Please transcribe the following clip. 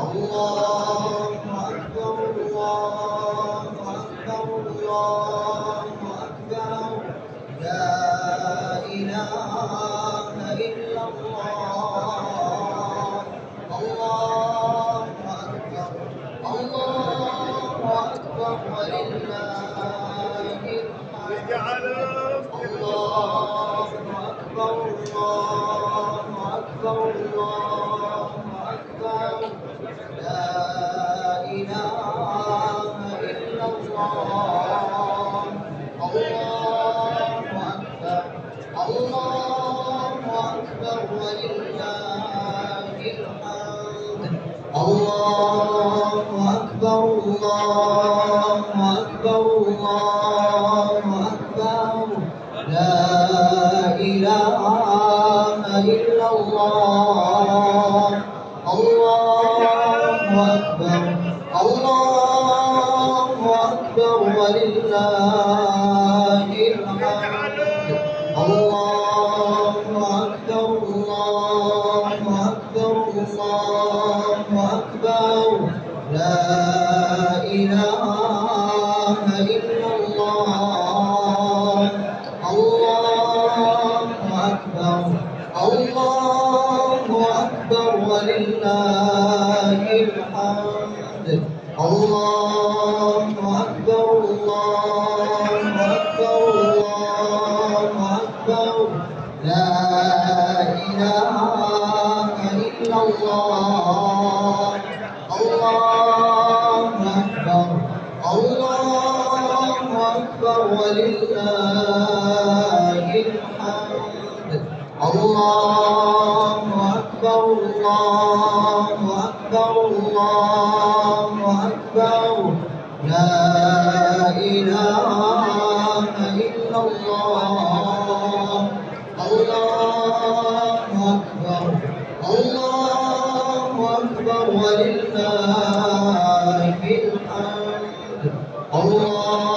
الله أكبر الله أكبر الله أكبر لا إله إلا الله الله أكبر الله أكبر ولله الحمد الله أكبر الله أكبر الله أكبر لا إله إلا الله الله أكبر الله أكبر ولله الحمد الله أكبر الله أكبر الله أكبر لا إله إلا الله الله أكبر الله أكبر ولله الحمد الله أكبر الله أكبر الله أكبر لا إله إلا الله الله أكبر الله أكبر ولله الحمد الله أكبر الله أكبر الله أكبر لا إله إلا الله الله أكبر الله أكبر ولله الحمد الله أكبر الله أكبر الله أكبر لا إله إلا الله الله أكبر الله أكبر ولله الحمد الله